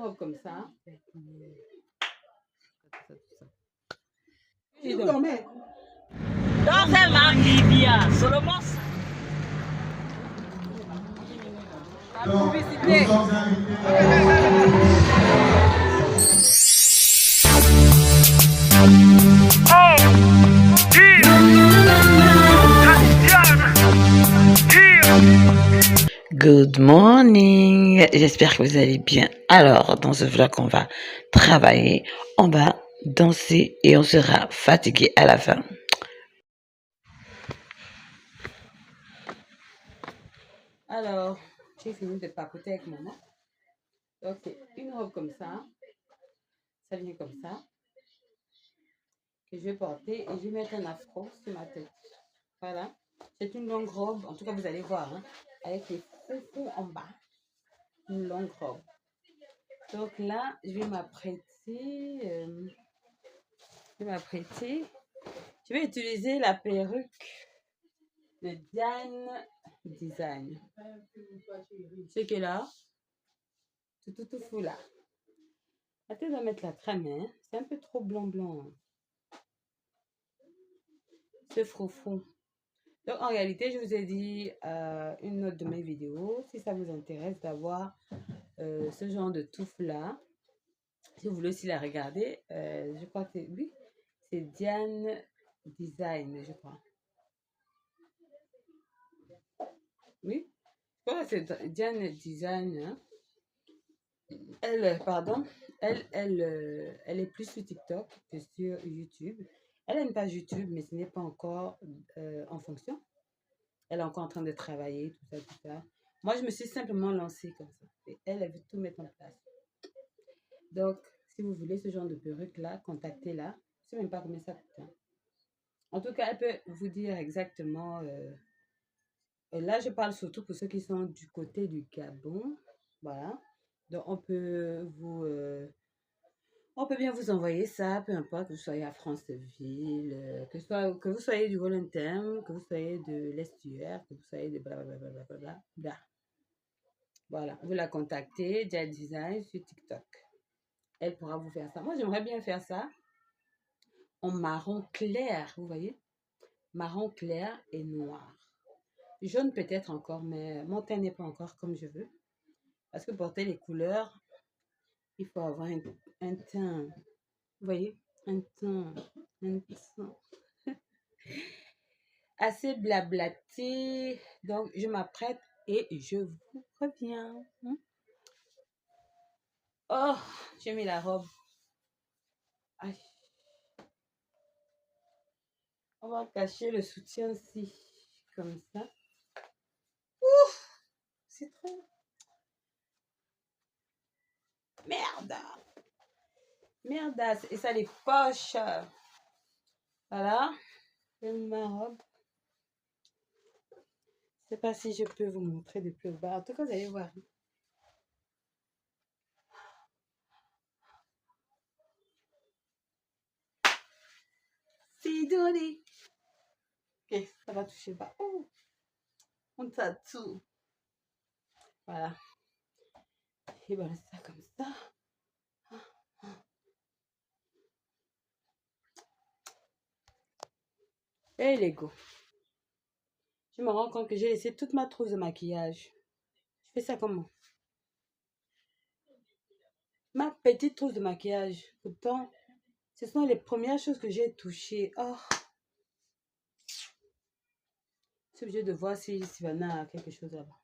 robe comme ça. Dans un lac Libya, Solomon. Donc, nous sommes Good morning, j'espère que vous allez bien. Alors, dans ce vlog, on va travailler, on va danser et on sera fatigué à la fin. Alors, j'ai fini de papoter avec maman. Donc, c'est une robe comme ça. Ça vient comme ça. Que je vais porter et je vais mettre un afro sur ma tête. Voilà. C'est une longue robe. En tout cas, vous allez voir. Hein, avec les froufrous en bas. Une longue robe. Donc là, je vais m'apprêter. Je vais utiliser la perruque de Diane Design. C'est que là, tout fou là. La tête doit mettre la crème, hein. C'est un peu trop blanc. C'est froufrou. Donc en réalité, je vous ai dit une autre de mes vidéos. Si ça vous intéresse d'avoir ce genre de touffe là, si vous voulez aussi la regarder, je crois que oui, c'est Diane Design, je crois. Oui, je crois que c'est Diane Design. Hein. Elle est plus sur TikTok que sur YouTube. Elle a une page YouTube, mais ce n'est pas encore en fonction. Elle est encore en train de travailler, tout ça. Moi, je me suis simplement lancée comme ça. Et elle veut tout mettre en place. Donc, si vous voulez ce genre de perruque-là, contactez-la. Je ne sais même pas combien ça coûte. Hein. En tout cas, elle peut vous dire exactement... là, je parle surtout pour ceux qui sont du côté du Gabon. Voilà. Donc, on peut bien vous envoyer ça, peu importe que vous soyez à Franceville, que vous soyez du Volontaire, que vous soyez de l'Estuaire, que vous soyez de blablabla. Voilà, vous la contactez, Dia Design sur TikTok. Elle pourra vous faire ça. Moi, j'aimerais bien faire ça en marron clair, vous voyez? Marron clair et noir. Jaune peut-être encore, mais mon teint n'est pas encore comme je veux. Parce que porter les couleurs, il faut avoir un teint, vous voyez? Un teint assez blablaté. Donc, je m'apprête et je vous reviens. Oh, j'ai mis la robe. Aïe. On va cacher le soutien-ci, comme ça. Ouf, c'est trop... Merdasse. Et ça, les poches. Voilà. Ma robe. Je ne sais pas si je peux vous montrer de plus bas. En tout cas, vous allez voir. C'est donné. Ok, ça va toucher bas. Oh, on tatoue. Voilà. Et voilà, ça comme ça. Et les go. Je me rends compte que j'ai laissé toute ma trousse de maquillage. Je fais ça comment? Ma petite trousse de maquillage. Pourtant, ce sont les premières choses que j'ai touchées. Oh. Je suis obligée de voir si Sylvana a quelque chose là-bas.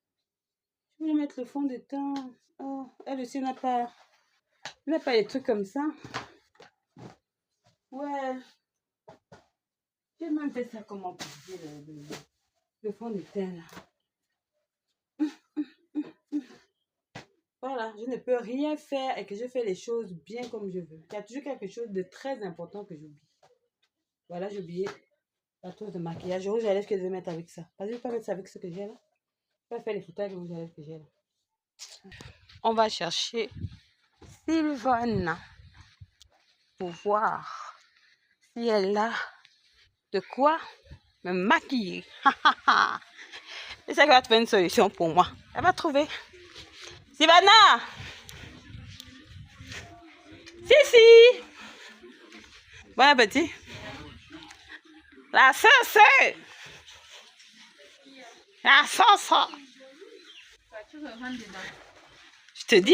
Je voulais mettre le fond de teint. Oh, elle aussi n'a pas les trucs comme ça. Ouais. J'ai même fait ça comment pour dire le fond de teint là. Voilà, je ne peux rien faire et que je fais les choses bien comme je veux. Il y a toujours quelque chose de très important que j'oublie. Voilà, j'ai oublié la trousse de maquillage. Le rouge à lèvres que je vais mettre avec ça. Vas-y, je vais pas mettre ça avec ce que j'ai là. Je vais faire les photos avec le rouge à lèvres que j'ai là. On va chercher Sylvana pour voir si elle a de quoi me maquiller. Et ça va trouver une solution pour moi. Elle va trouver. Sylvana! Si. Bon appétit. La sauce. La sauce. Je te dis.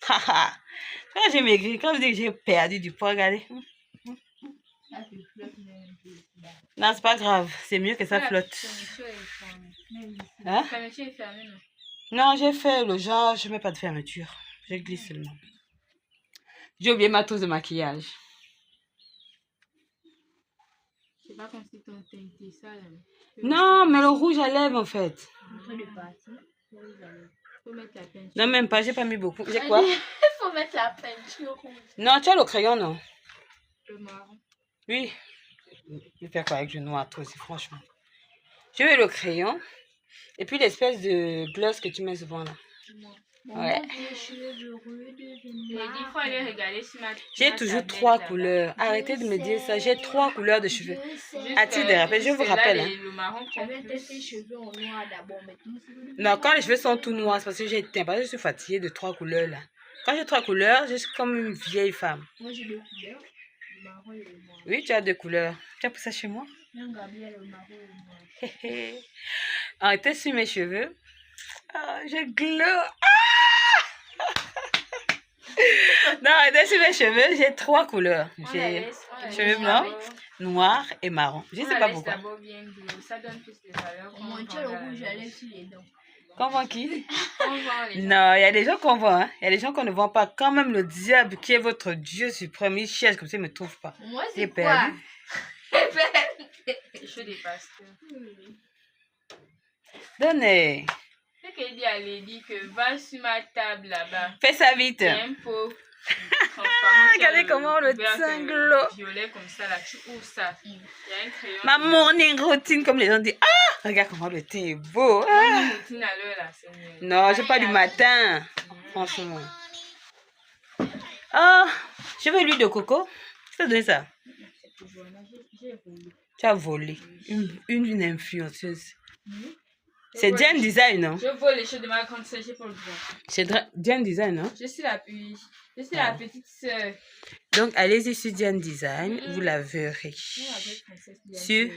Quand j'ai maigri, quand je dis que j'ai perdu du poids, regardez. Non, c'est pas grave. C'est mieux que ça flotte. Hein? Non, j'ai fait le genre, je mets pas de fermeture. Je glisse seulement. J'ai oublié ma trousse de maquillage. C'est pas comme si ton teint était sale. Non, mais le rouge à lèvres en fait. Après de partir, faut mettre la peinture. Non, même pas, j'ai pas mis beaucoup. J'ai quoi? Il faut mettre la peinture rouge. Non, tu as le crayon, non? Le marron. Oui. Je vais faire quoi avec le noir, toi aussi, franchement. Je veux le crayon. Et puis l'espèce de gloss que tu mets souvent là. Ouais. J'ai toujours 3 couleurs. Arrêtez de me dire ça. J'ai 3 couleurs de cheveux. À titre de rappel, je vous rappelle. Non, quand les cheveux sont tout noirs, c'est parce que j'ai éteint. Parce que je suis fatiguée de 3 couleurs là. Quand j'ai 3 couleurs, je suis comme une vieille femme. Moi j'ai 2 couleurs. Le marron et le noir. Oui, tu as 2 couleurs. Tu as pris ça chez moi? Non, Gabriel, le marron et le noir. Arrêtez sur mes cheveux. Ah, je glow. Non, arrêtez sur mes cheveux. J'ai 3 couleurs. J'ai cheveux blancs, noirs et marron. Je ne sais pas pourquoi. Ça donne plus de valeur. Au moins, tu as le rouge à lèvres sur les dents. Qu'on vend qui? Non, il y a des gens qu'on vend. Hein. Il y a des gens qu'on ne vend pas. Quand même, le diable qui est votre Dieu suprême, il cherche comme ça, il ne me trouve pas. Moi, c'est quoi? Perdu. Je fais des pasteurs. Donnez. C'est qu'elle dit à Lady que va sur ma table là-bas. Fais ça vite. Un pot. Regardez comment le cinglo. Violet comme ça là, tu ouvres ça. Il y a un crayon. Ma morning routine, comme les gens disent. Ah, regarde comment le teint est beau. Ah. Routine à l'heure là, c'est mieux. Non, j'ai pas du matin. Franchement. Ah, je veux l'huile de coco. Je t'ai donné ça. Tu as volé. Une influenceuse. C'est Diane Design, non? Je vole les choses de ma grande sœur, j'ai pas le droit. C'est Diane Design, non? Je suis la petite sœur. Donc, allez-y sur Diane Design, vous la verrez. Sur...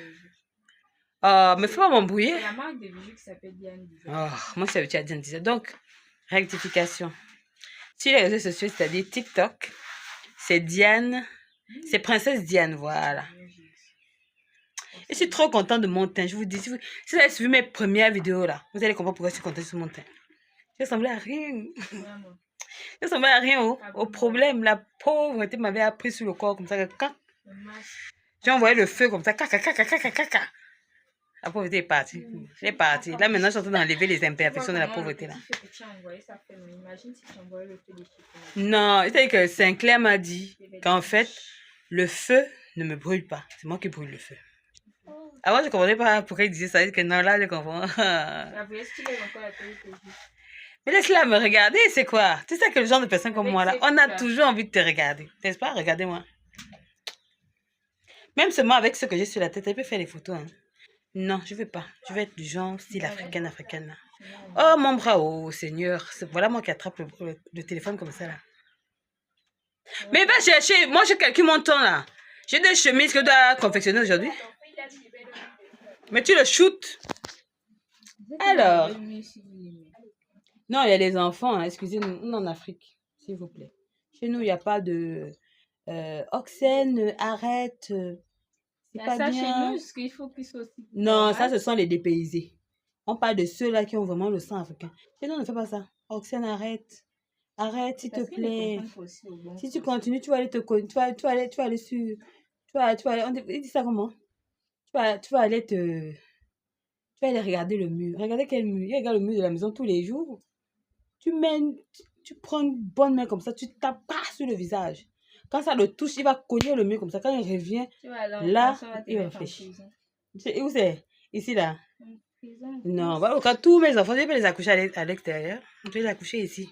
Oh, mais faut pas m'embrouiller. C'est la marque de bijoux qui s'appelle Diane Design. Oh, moi, c'est habitué à Diane Design. Donc, rectification. Sur les réseaux sociaux, c'est-à-dire TikTok, c'est Diane, c'est Princesse Diane, voilà. Je suis trop contente de mon teint. Je vous dis, si vous avez suivi mes premières vidéos là, vous allez comprendre pourquoi je suis contente de mon teint. Je ressemblais à rien. Je ressemblais à rien au problème. La pauvreté m'avait appris sur le corps comme ça. J'ai envoyé le feu comme ça. La pauvreté est partie. Elle est partie. Là maintenant, je suis en train d'enlever les imperfections de la pauvreté là. Non, c'est que Sinclair m'a dit qu'en fait, le feu ne me brûle pas. C'est moi qui brûle le feu. Avant, je ne comprenais pas pourquoi il disait ça. Que non, là, je comprends. Mais laisse-la me regarder, c'est quoi? Tu sais que le genre de personne comme moi, là, on a toujours envie de te regarder. N'est-ce pas? Regardez-moi. Même seulement avec ce que j'ai sur la tête, elle peut faire des photos. Hein. Non, je ne veux pas. Je veux être du genre style africaine, là. Oh, mon bras, oh, Seigneur. Voilà moi qui attrape le téléphone comme ça, là. Mais va chercher. Moi, je calcule mon temps, là. J'ai des chemises que je dois confectionner aujourd'hui. Mais tu le shootes. Alors. Non, il y a les enfants. Hein. Excusez-nous, en Afrique, s'il vous plaît. Chez nous, il n'y a pas de... Oxène, arrête. C'est pas ça bien. Chez nous, ce qu'il faut qu'ils soient aussi... Non, ça, ce sont les dépaysés. On parle de ceux-là qui ont vraiment le sang africain. Chez nous, on ne fait pas ça. Oxène, arrête. Arrête, s'il te plaît. Si tu continues, tu vas aller tu vas aller sur... Tu vas aller... Il dit ça comment? Tu vas aller regarder le mur. Regardez quel mur. Il regarde le mur de la maison tous les jours. Tu prends une bonne main comme ça, tu tapes pas sur le visage. Quand ça le touche, il va cogner le mur comme ça. Quand il revient, là, il réfléchit. Où c'est? Ici, là. Non, voilà, quand tous mes enfants, je vais les accoucher à l'extérieur. Je vais les accoucher ici.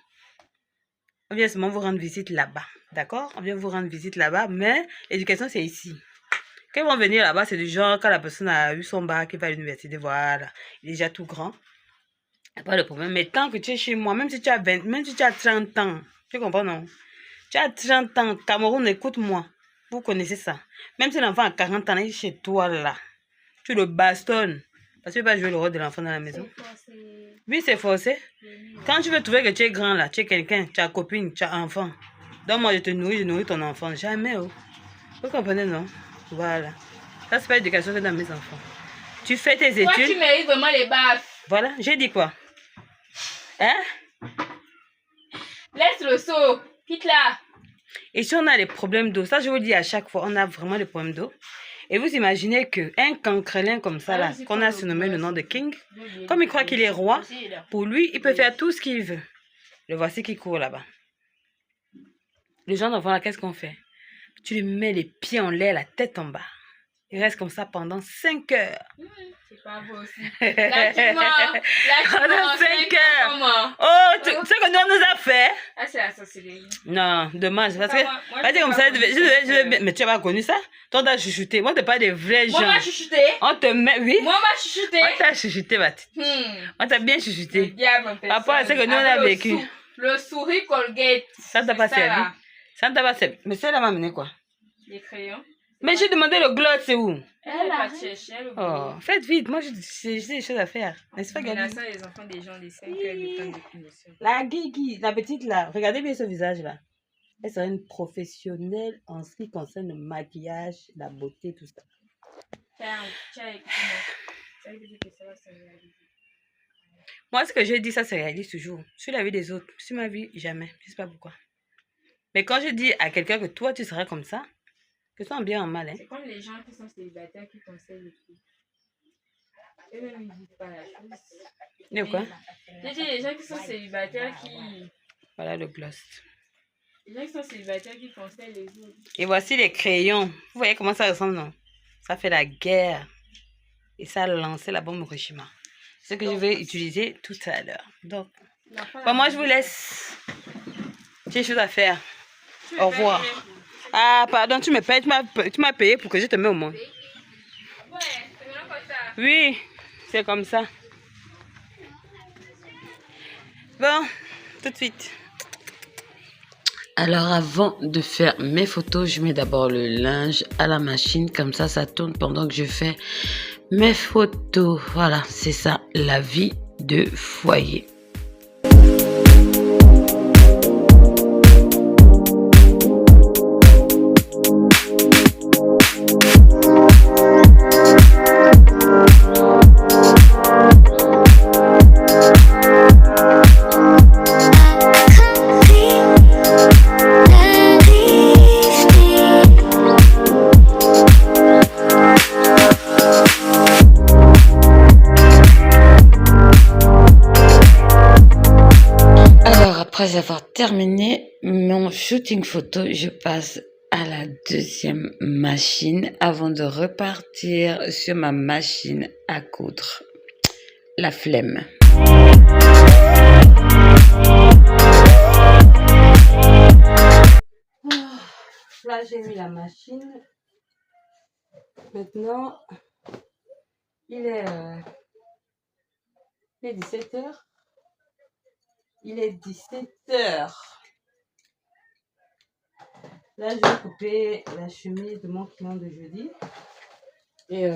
On vient seulement vous rendre visite là-bas. D'accord? On vient vous rendre visite là-bas, mais l'éducation, c'est ici. Quand ils vont venir là-bas, c'est du genre, quand la personne a eu son bac, il va à l'université, voilà. Il est déjà tout grand. Il n'y a pas de problème. Mais tant que tu es chez moi, même si tu as 30 ans, tu comprends, non? Tu as 30 ans, Cameroun, écoute-moi. Vous connaissez ça. Même si l'enfant a 40 ans, il est chez toi là. Tu le bastonnes. Parce que tu vas jouer le rôle de l'enfant dans la maison. Oui, c'est forcé. Quand tu veux trouver que tu es grand là, tu es quelqu'un, tu as copine, tu as enfant. Donc moi, je nourris ton enfant. Jamais, oh. Vous comprenez, non? Voilà. Ça, c'est pas l'éducation que dans mes enfants. Tu fais tes études. Toi, tu mérites vraiment les baffes. Voilà, j'ai dit quoi? Hein? Laisse le seau. Quitte là. Et si on a des problèmes d'eau, ça je vous dis à chaque fois, on a vraiment des problèmes d'eau. Et vous imaginez qu'un cancrelin comme ça, là, qu'on a surnommé le nom de King, comme il croit qu'il est roi, pour lui, il peut faire tout ce qu'il veut. Le voici qui court là-bas. Le genre d'enfant là, qu'est-ce qu'on fait? Tu lui mets les pieds en l'air, la tête en bas. Il reste comme ça pendant 5 heures. C'est pas beau aussi. Là, tu mens. Pendant 5 heures. Oh, tu sais que nous, on nous a fait. Ah, c'est la sorcellerie. Non, dommage. Parce que, comme ça, mais tu n'as pas connu ça? Toi, on t'a chuchoté. Moi, t'es pas des vrais gens. Moi, on m'a chuchoté. On te met, oui. Moi, on m'a chuchoté. On t'a chuchoté, Mathilde. On t'a bien chuchoté. Le diable en personne. Après, c'est que nous, on a vécu. Le souris Colgate. Ça t'a pas servi. Ça ne t'a pas servi. Mais celle-là m'a amené quoi? Les crayons. Mais j'ai demandé le gloss, c'est où? Elle a cherché le Oh, faites vite. Moi, j'ai des choses à faire. N'est-ce pas, Gabi? ça, les enfants des gens de 5 heures de temps de punition. La Guigui, la petite là, regardez bien ce visage-là. Elle serait une professionnelle en ce qui concerne le maquillage, la beauté, tout ça. Moi, ce que j'ai dit, ça se réalise toujours. Sur la vie des autres, sur ma vie, jamais. Je ne sais pas pourquoi. Mais quand je dis à quelqu'un que toi, tu seras comme ça, que ce soit en bien ou en mal. Hein. C'est comme les gens qui sont célibataires qui conseillent les filles. Eux-mêmes, ils ne disent pas la chose. De quoi? J'ai dit les gens qui sont célibataires qui... Voilà le gloss. Les gens qui sont célibataires qui conseillent les autres. Et voici les crayons. Vous voyez comment ça ressemble, non? Ça fait la guerre. Et ça a lancé la bombe Hiroshima. C'est ce que je vais utiliser tout à l'heure. Donc, bon, moi, je vous laisse. J'ai des choses à faire. Au revoir. Ah, pardon, tu me payes. Tu m'as payé pour que je te mette au monde. Ouais, c'est vraiment comme ça. Oui, c'est comme ça. Bon, tout de suite. Alors avant de faire mes photos, je mets d'abord le linge à la machine. Comme ça tourne pendant que je fais mes photos. Voilà, c'est ça la vie de foyer. Après avoir terminé mon shooting photo, je passe à la deuxième machine avant de repartir sur ma machine à coudre. La flemme. Là, j'ai mis la machine. Maintenant, il est 17h. Il est 17h. Là, je vais couper la chemise de mon client de jeudi. Et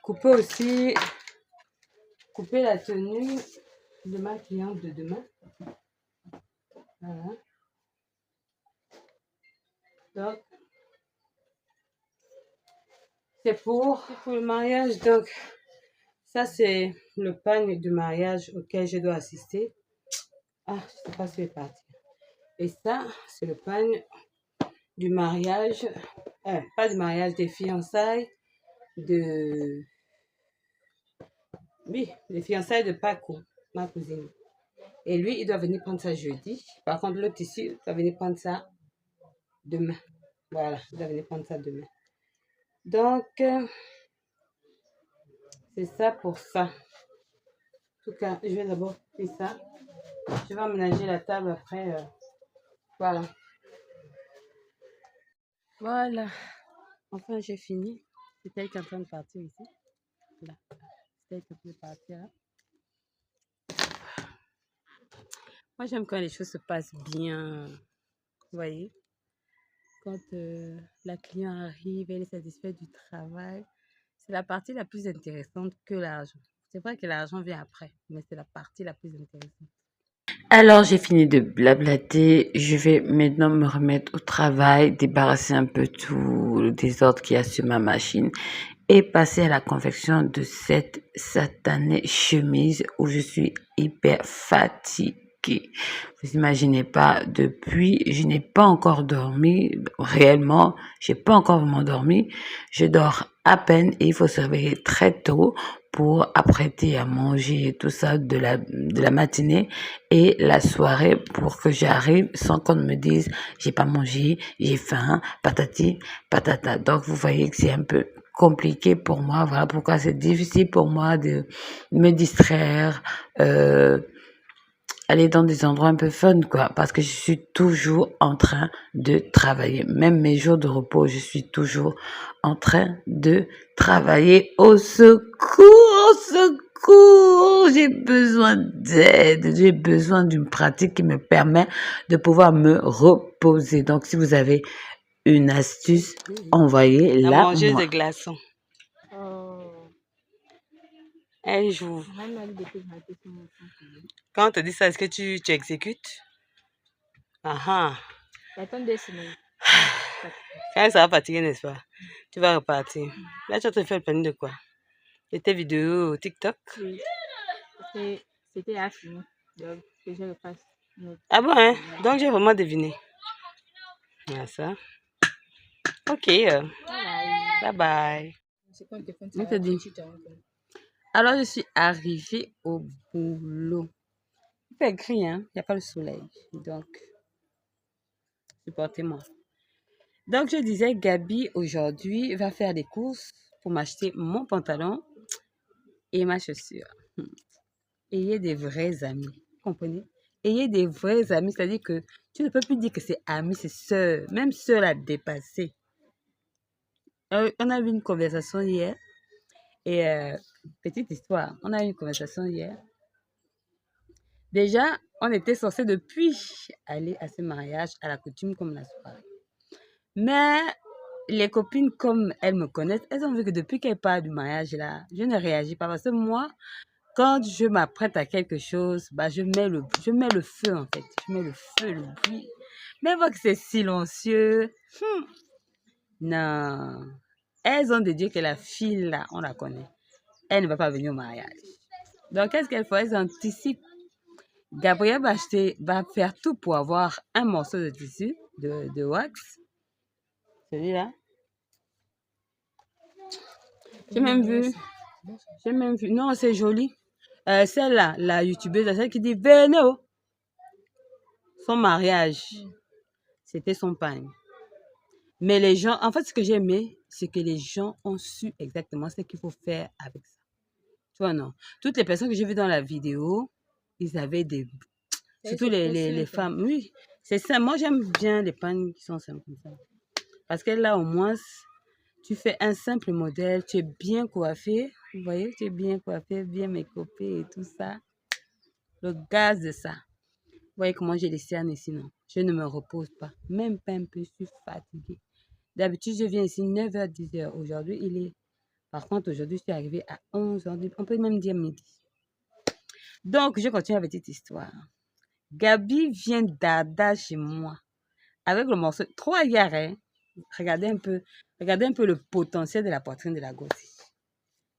couper la tenue de ma cliente de demain. Voilà. Donc, c'est pour le mariage. Donc, ça, c'est le pagne du mariage auquel je dois assister. Ah, je ne sais pas si je vais partir. Et ça, c'est le pagne du mariage. Pas du mariage, des fiançailles Oui, les fiançailles de Paco, ma cousine. Et lui, il doit venir prendre ça jeudi. Par contre, le tissu doit venir prendre ça demain. Voilà, il doit venir prendre ça demain. Donc, c'est ça pour ça. En tout cas, je vais d'abord faire ça. Je vais aménager la table après. Voilà. Voilà. Enfin, j'ai fini. C'est elle qui est en train de partir ici. Là. C'est elle qui est en train de partir là. Moi, j'aime quand les choses se passent bien. Vous voyez, quand la cliente arrive, elle est satisfaite du travail, c'est la partie la plus intéressante que l'argent. C'est vrai que l'argent vient après, mais c'est la partie la plus intéressante. Alors, j'ai fini de blablater. Je vais maintenant me remettre au travail, débarrasser un peu tout le désordre qu'il y a sur ma machine et passer à la confection de cette satanée chemise où je suis hyper fatiguée. Vous imaginez pas, depuis, je n'ai pas encore dormi. Réellement, j'ai pas encore vraiment dormi. Je dors à peine et il faut se réveiller très tôt pour apprêter à manger et tout ça de la matinée et la soirée pour que j'arrive sans qu'on me dise j'ai pas mangé, j'ai faim, patati, patata. Donc vous voyez que c'est un peu compliqué pour moi. Voilà pourquoi c'est difficile pour moi de me distraire, aller dans des endroits un peu fun, quoi, parce que je suis toujours en train de travailler. Même mes jours de repos, je suis toujours en train de travailler. Au secours, au secours! J'ai besoin d'aide, j'ai besoin d'une pratique qui me permet de pouvoir me reposer. Donc, si vous avez une astuce, La envoyez-la mangeuse moi. de glaçons. Oh, Un jour, même elle depuis que j'ai sur mon compte. quand on te dit ça, est-ce que tu exécutes? Ah ah. Attends 2 semaines. Quand ça va fatiguer, n'est-ce pas? Tu vas repartir. Là, tu vas te faire le planning de quoi? De tes vidéos TikTok? Oui, c'était à finir. Donc, que je le fasse. Ah bon, hein? Donc, j'ai vraiment deviné. Ah, ça. Ok. Bye bye. C'est quand téléphone, On te dit. Alors, je suis arrivée au boulot. Il fait gris, hein? Il n'y a pas le soleil. Donc, supportez-moi. Donc, je disais, Gabi, aujourd'hui, va faire des courses pour m'acheter mon pantalon et ma chaussure. Ayez des vrais amis. Vous comprenez? Ayez des vrais amis. C'est-à-dire que tu ne peux plus dire que c'est ami, c'est sœur. Même sœur l'a dépassé. On a eu une conversation hier. Et petite histoire, on a eu une conversation hier. Déjà, on était censé depuis aller à ce mariage, à la coutume comme la soirée. Mais les copines, comme elles me connaissent, elles ont vu que depuis qu'elles parlent du mariage là, je ne réagis pas. Parce que moi, quand je m'apprête à quelque chose, bah, je mets le feu en fait. Je mets le feu, le bruit. Mais voir que c'est silencieux, non. Elles ont déduit que la fille là, on la connaît. Elle ne va pas venir au mariage. Donc, qu'est-ce qu'elle fait? Elles anticipent. Gabrielle va faire tout pour avoir un morceau de tissu, de wax. Celui-là. J'ai même vu. Non, c'est joli. Celle-là, la youtubeuse, celle qui dit venez. Son mariage, c'était son pagne. Mais les gens, en fait, ce que j'ai aimé, c'est que les gens ont su exactement ce qu'il faut faire avec ça. Tu vois, non? Toutes les personnes que j'ai vues dans la vidéo, ils avaient des... Surtout les femmes. Oui, c'est ça. Moi, j'aime bien les pagnes qui sont simples comme ça. Parce que là, au moins, tu fais un simple modèle, tu es bien coiffé. Vous voyez, tu es bien coiffé, bien make-upé et tout ça. Le gaz de ça. Vous voyez comment j'ai les cernes ici, non? Je ne me repose pas. Même pas un peu, je suis fatiguée. D'habitude, je viens ici 9h, 10h. Aujourd'hui, Par contre, aujourd'hui, je suis arrivée à 11h. On peut même dire midi. Donc, je continue avec cette histoire. Gabi vient d'Ada chez moi. Avec le morceau. 3 yards, hein? Regardez un peu le potentiel de la poitrine de la gosse.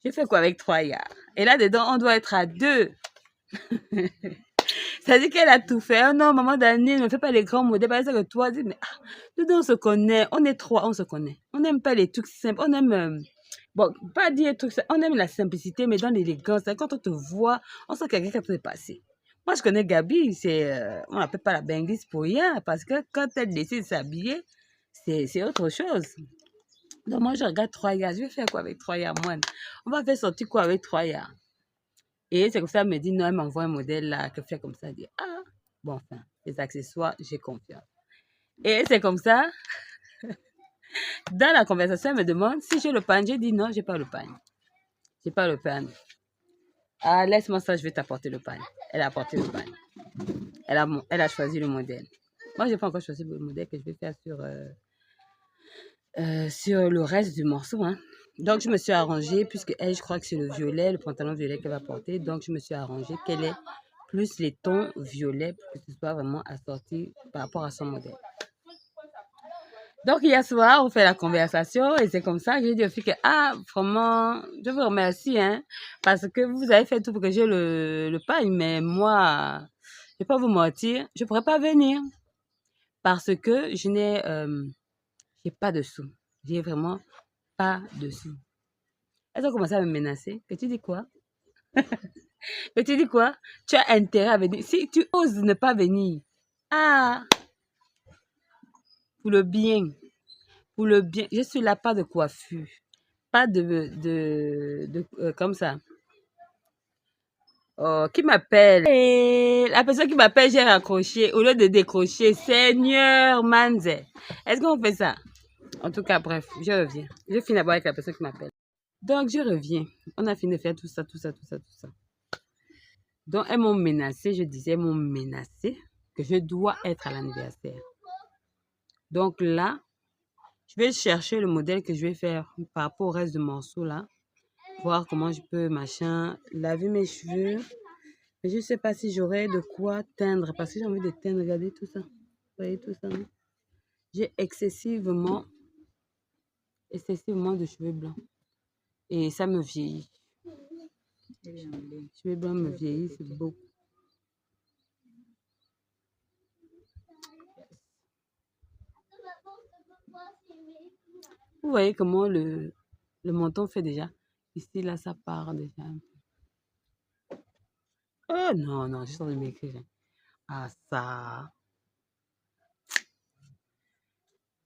Je fais quoi avec 3 yards? Et là-dedans, on doit être à 2. Ça dit qu'elle a tout fait. Oh non, maman Dani, ne fais pas les grands modèles. Parce que toi, dis, mais nous deux, on se connaît. On est 3, on se connaît. On n'aime pas les trucs simples. On aime... bon, pas dire trucs simples. On aime la simplicité, mais dans l'élégance. Quand on te voit, on sent quelqu'un qui peut se passer. Moi, je connais Gabi. On l'appelle pas la benguise pour rien. Parce que quand elle décide de s'habiller, c'est autre chose. Donc, moi, je regarde 3 yards. Je vais faire quoi avec 3 yards, moi? On va faire sortir quoi avec 3 yards? Et c'est comme ça, elle me dit, non, elle m'envoie un modèle là, que fait comme ça. Elle dit, ah, bon, enfin, les accessoires, j'ai confiance. Et c'est comme ça. Dans la conversation, elle me demande si j'ai le pagne. J'ai dit, non, j'ai pas le pagne. J'ai pas le pagne. Ah, laisse-moi ça, je vais t'apporter le pagne. Elle a apporté le pagne. Elle a choisi le modèle. Moi, j'ai pas encore choisi le modèle que je vais faire sur le reste du morceau, hein. Donc, je me suis arrangée, puisque elle, je crois que c'est le violet, le pantalon violet qu'elle va porter. Donc, je me suis arrangée qu'elle ait plus les tons violets pour que ce soit vraiment assorti par rapport à son modèle. Donc, hier soir, on fait la conversation et c'est comme ça que j'ai dit aux filles que, ah, vraiment, je vous remercie, hein, parce que vous avez fait tout pour que j'ai le pagne, mais moi, je vais pas vous mentir, je pourrais pas venir parce que j'ai pas de sous. J'ai vraiment pas de sous. Elles ont commencé à me menacer. Que tu dis quoi? Que tu dis quoi? Tu as intérêt à venir. Si tu oses ne pas venir, ah, pour le bien, pour le bien. Je suis là, pas de coiffure, pas comme ça. Oh, qui m'appelle? Et la personne qui m'appelle, j'ai raccroché. Au lieu de décrocher, Seigneur Manze. Est-ce qu'on fait ça? En tout cas, bref, je reviens. Je finis d'abord avec la personne qui m'appelle. Donc, je reviens. On a fini de faire tout ça, tout ça, tout ça, tout ça. Donc, elles m'ont menacé, je disais, elles m'ont menacé que je dois être à l'anniversaire. Donc là, je vais chercher le modèle que je vais faire par rapport au reste du morceau là. Voir comment je peux, machin, laver mes cheveux. Mais je ne sais pas si j'aurai de quoi teindre parce que j'ai envie de teindre. Regardez tout ça. Vous voyez tout ça, non? J'ai excessivement de cheveux blancs. Et ça me vieillit. Les cheveux blancs me vieillissent beaucoup. Vous voyez comment le menton fait déjà. Ici, là, ça part déjà. Oh non, non, je suis en train de m'écrire. Ah, ça.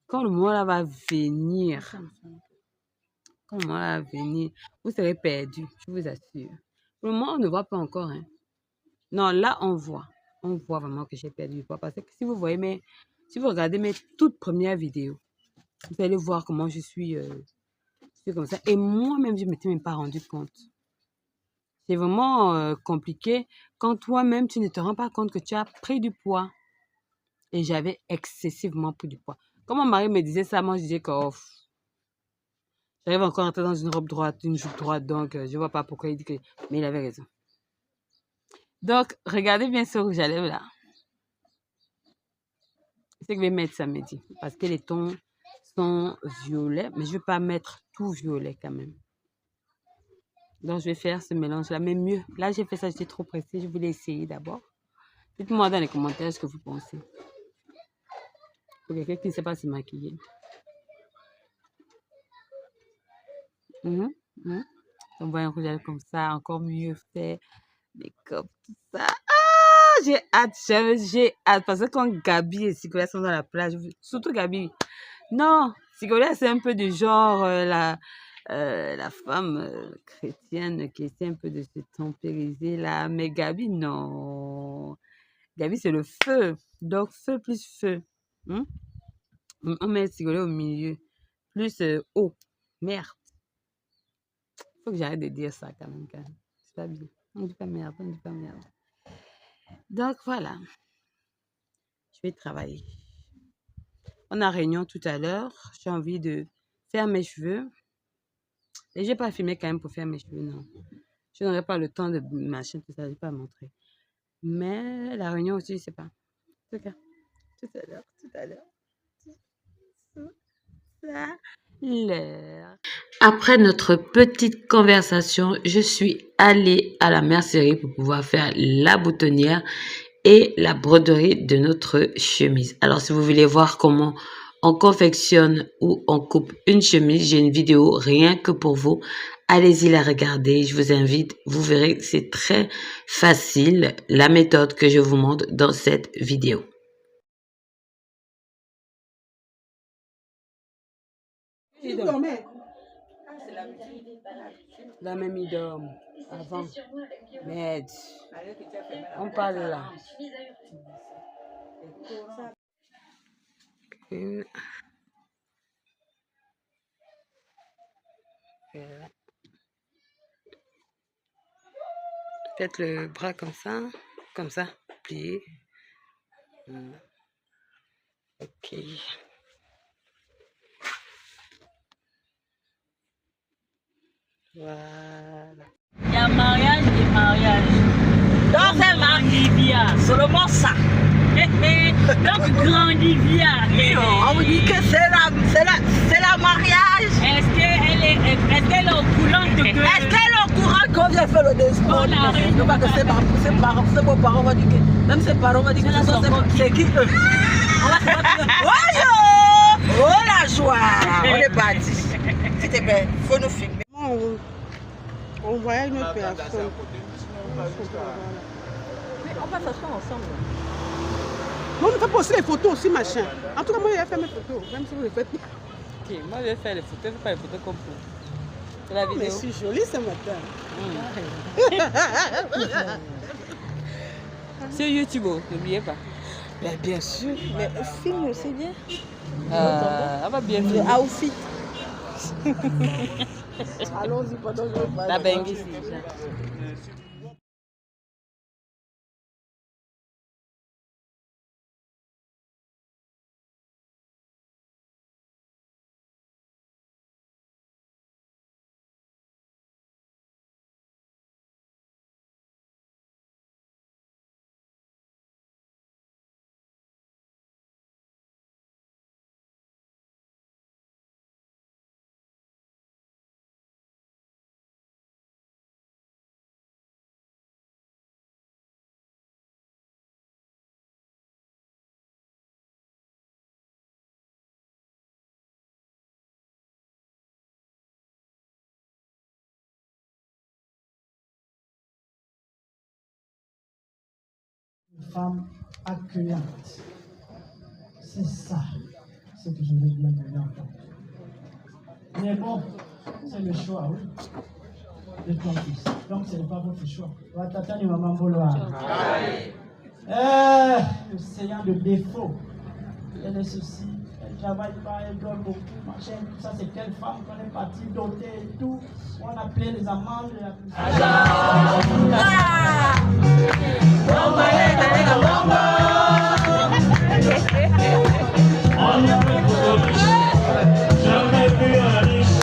Quand le moment là va venir, quand le moment là va venir, vous serez perdu, je vous assure. Pour le moment, on ne voit pas encore. Hein. Non, là, on voit. On voit vraiment que j'ai perdu du poids. Parce que si vous voyez si vous regardez mes toutes premières vidéos, vous allez voir comment je suis comme ça. Et moi-même, je ne m'étais même pas rendu compte. C'est vraiment compliqué quand toi-même, tu ne te rends pas compte que tu as pris du poids. Et j'avais excessivement pris du poids. Quand mon mari me disait ça, moi, je disais que j'arrive encore à entrer dans une robe droite, une jupe droite, donc je ne vois pas pourquoi il dit que... Mais il avait raison. Donc, regardez bien ce rouge à lèvres là. C'est que je vais mettre samedi. Parce que les tons sont violets, mais je ne vais pas mettre tout violet quand même. Donc, je vais faire ce mélange-là, mais mieux. Là, j'ai fait ça, j'étais trop pressée. Je voulais essayer d'abord. Dites-moi dans les commentaires ce que vous pensez. Pour quelqu'un qui ne sait pas se maquiller. On voit un rouge à lèvres comme ça, encore mieux fait. Make-up, tout ça. Ah, j'ai hâte, j'ai hâte. Parce que quand Gabi et Sigolia sont dans la plage, surtout Gabi. Non, Sigolia, c'est un peu du genre la femme chrétienne qui essaie un peu de se tempériser là. Mais Gabi, non. Gabi, c'est le feu. Donc, feu plus feu. On met Sigolia au milieu. Plus haut. Merde. Faut que j'arrête de dire ça quand même. C'est pas bien. On dit pas merde, on dit pas merde. Donc, voilà. Je vais travailler. On a réunion tout à l'heure. J'ai envie de faire mes cheveux. Et je n'ai pas filmé quand même pour faire mes cheveux, non. Je n'aurai pas le temps de machin, tout ça, je ne vais pas montrer. Mais la réunion aussi, je ne sais pas. En tout cas, tout à l'heure. Après notre petite conversation, je suis allée à la mercerie pour pouvoir faire la boutonnière et la broderie de notre chemise. Alors, si vous voulez voir comment on confectionne ou on coupe une chemise, j'ai une vidéo rien que pour vous. Allez-y la regarder, je vous invite. Vous verrez que c'est très facile, la méthode que je vous montre dans cette vidéo. Il dormait. La même il dort avant. Merde. On parle là. Une. Faites le bras comme ça, plié. Ok. Voilà. Il y a mariage et mariage. Donc c'est Grandivia, seulement ça. Donc Grandivia. On vous dit que c'est la mariage. Est-ce qu'elle est au courant de que... Est-ce qu'elle est au courant qu'on vient faire le discours? On arrive. Non, pas que ses beaux-parents vont dire que... Même ses parents vont dire que c'est qui eux? Oh la joie! On est parti. C'était bien. Il faut nous filmer. On voyait une autre personne. Mais on va s'asseoir ensemble. Non, on ne fait pas aussi les photos aussi, machin. En tout cas, moi, je vais faire mes photos, même si vous les faites. Ok, moi je vais faire les photos, pas les photos comme vous. C'est la Mais vidéo. c'est joli ce matin. Sur YouTube, n'oubliez pas. Mais bien sûr. Mais filme aussi bien. On va bien Le filmer. outfit. Allons-y pendant que je parle. La bengue ici. Femme accueillante. C'est ça, ce que je veux bien donner en tant. Mais bon, c'est le choix, oui, de ton fils. Donc ce n'est pas votre choix. Watata ni maman Boloa. Le Seigneur de défaut. Il y a des soucis. Elle ne travaille pas, elle dort beaucoup, machin, tout ça, c'est quelle femme qu'on est parti doter et tout. On a payé les amendes. Jamais vu un riche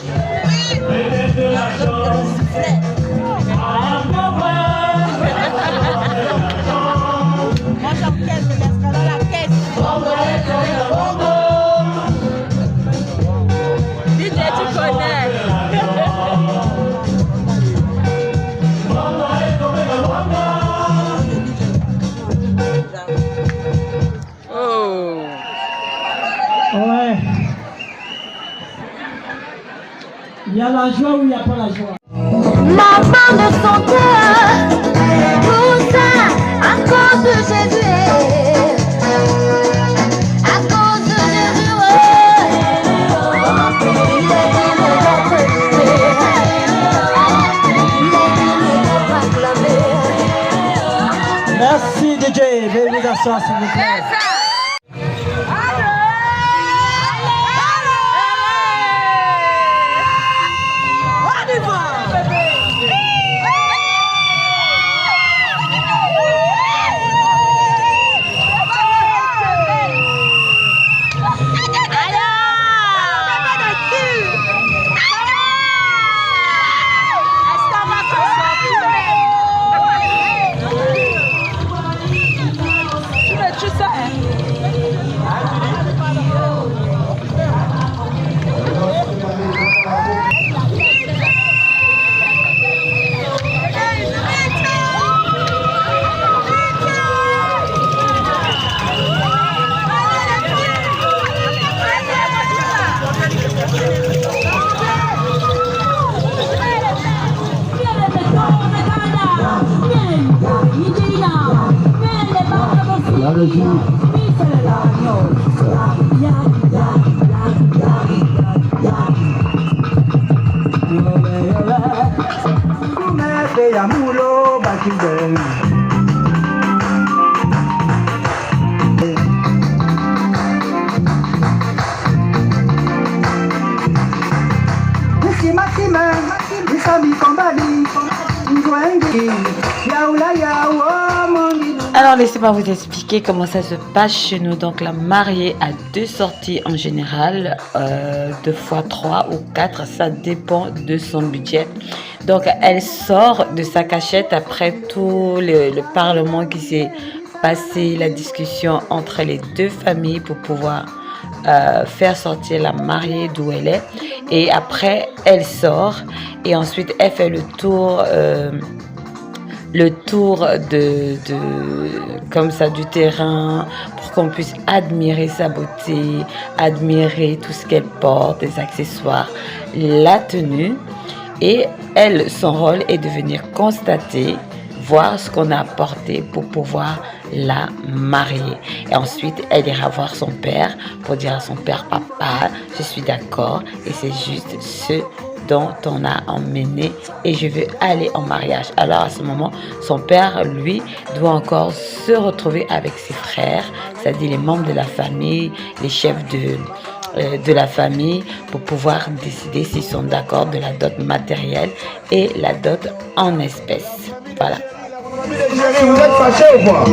aider de l'argent. Moi j'encaisse, je laisserai dans la caisse. DJ, tu connais. Ouais. Il y a la joie ou il n'y a pas la joie? Maman de son cœur, tout ça à cause de Jésus, à cause de Jésus, Merci DJ, veuillez vous asseoir s'il vous plaît. Alors, laissez-moi vous expliquer comment ça se passe chez nous. Donc, la mariée a 2 sorties en général, 2 fois 3 ou 4, ça dépend de son budget. Donc, elle sort de sa cachette après tout le parlement qui s'est passé, la discussion entre les 2 familles pour pouvoir faire sortir la mariée d'où elle est. Et après, elle sort et ensuite, elle fait le tour comme ça du terrain pour qu'on puisse admirer sa beauté, admirer tout ce qu'elle porte, les accessoires, la tenue. Et elle, son rôle est de venir constater, voir ce qu'on a apporté pour pouvoir la marier. Et ensuite, elle ira voir son père pour dire à son père, papa, je suis d'accord et c'est juste ce dont on a emmené et je veux aller en mariage. Alors à ce moment, son père, lui, doit encore se retrouver avec ses frères, c'est-à-dire les membres de la famille, les chefs de la famille, pour pouvoir décider s'ils sont d'accord de la dot matérielle et la dot en espèces. Voilà. Vous êtes fâché ou quoi?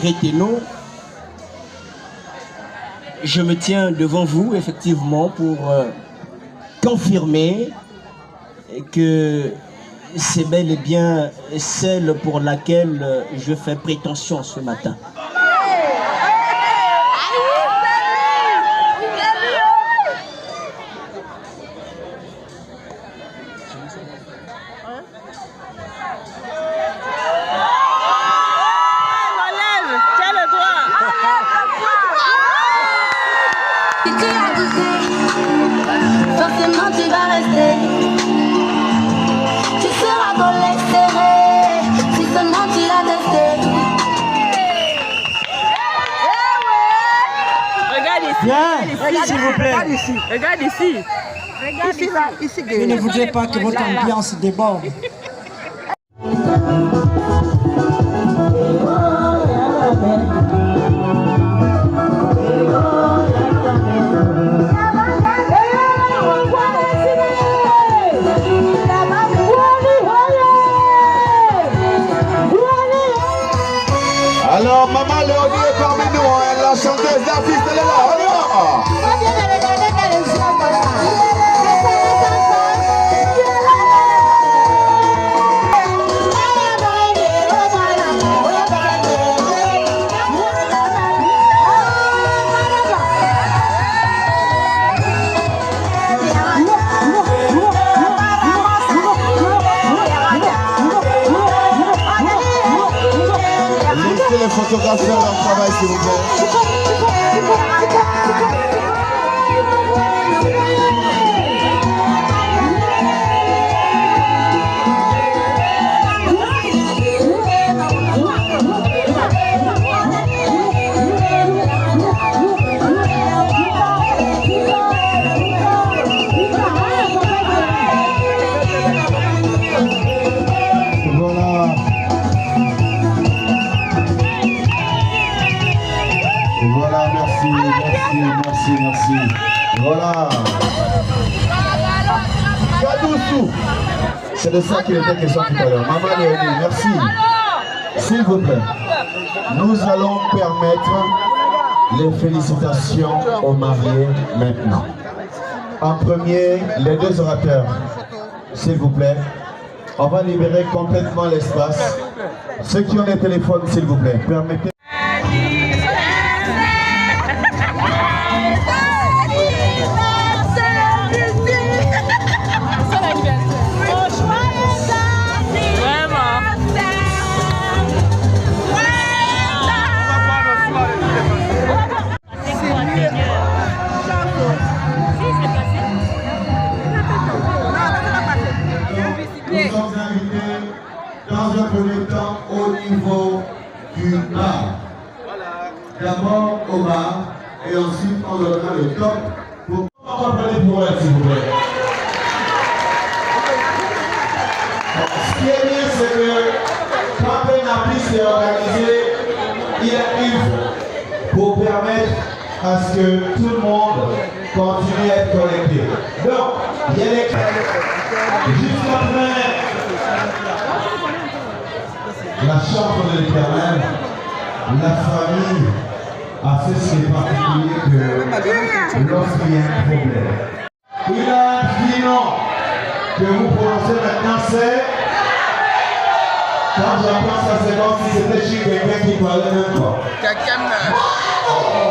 Réthéno, je me tiens devant vous effectivement pour confirmer que c'est bel et bien celle pour laquelle je fais prétention ce matin. Forcément tu vas rester. Tu seras dans l'extérieur si seulement tu l'as testé. Regarde ici. Bien, s'il vous plaît. Regarde ici. Je ne voudrais pas que votre ambiance déborde. Alors, maman Léonie est parmi nous, hein, la chanteuse d'artiste, elle est là, on y va. Laissez les photographes faire leur travail, s'il vous plaît. Voilà, merci. Voilà. Kadoussou. C'est de ça qu'il était question tout à l'heure. Maman Léonie, merci. S'il vous plaît, nous allons permettre les félicitations aux mariés maintenant. En premier, les 2 orateurs. S'il vous plaît, on va libérer complètement l'espace. Ceux qui ont des téléphones, s'il vous plaît, permettez. Nous sommes invités dans un premier temps au niveau du bar. D'abord au bar et ensuite on donnera le top pour pour elle, s'il vous plaît. Ce qui est bien, c'est que quand un artiste est organisé, il arrive pour permettre à ce que tout le monde continue à être connecté. Donc, il y a les... Juste après la chambre de l'Éternel, la famille a fait ce qui est particulier que lorsqu'il y a un problème. Il a dit non que vous prononcez maintenant, c'est... Quand j'entends ça, c'est comme si c'était chez quelqu'un qui parlait même pas. Quelqu'un meurt.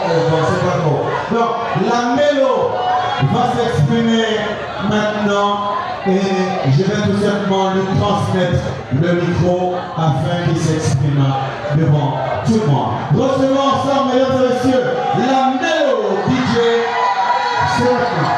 C'est pas trop. Donc, la mélo va s'exprimer maintenant et je vais tout simplement lui transmettre le micro afin qu'il s'exprime devant tout le monde. Recevons ensemble, mesdames et messieurs, la mélo DJ. C'est maintenant.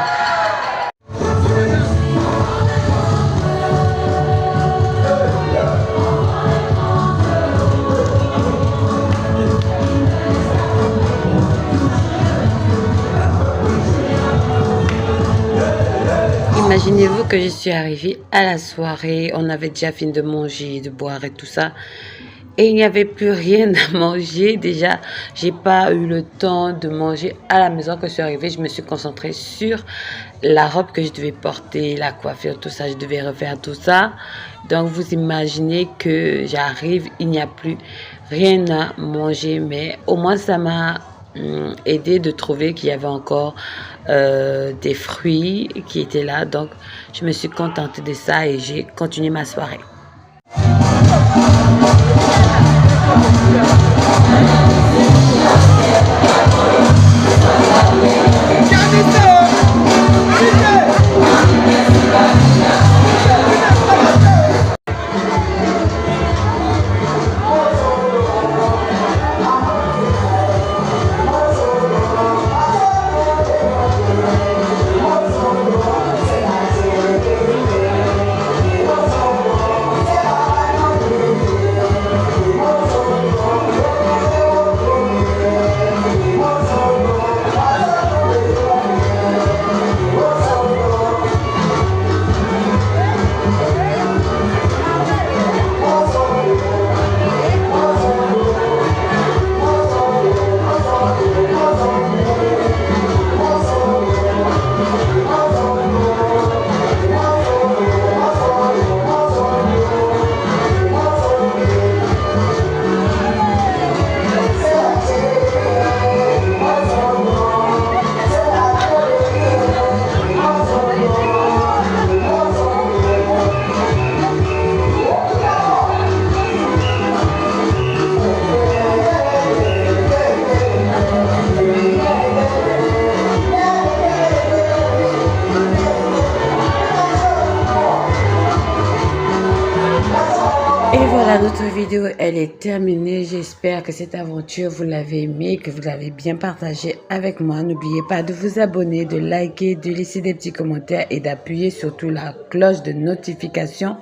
Imaginez-vous que je suis arrivée à la soirée, on avait déjà fini de manger, de boire et tout ça. Et il n'y avait plus rien à manger. Déjà, j'ai pas eu le temps de manger à la maison. Quand je suis arrivée, je me suis concentrée sur la robe que je devais porter, la coiffure, tout ça. Je devais refaire tout ça. Donc, vous imaginez que j'arrive, il n'y a plus rien à manger. Mais au moins, ça m'a aidé de trouver qu'il y avait encore des fruits qui étaient là. Donc, je me suis contentée de ça et j'ai continué ma soirée. Et voilà, notre vidéo, elle est terminée. J'espère que cette aventure, vous l'avez aimée, que vous l'avez bien partagée avec moi. N'oubliez pas de vous abonner, de liker, de laisser des petits commentaires et d'appuyer surtout la cloche de notification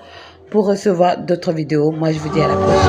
pour recevoir d'autres vidéos. Moi, je vous dis à la prochaine.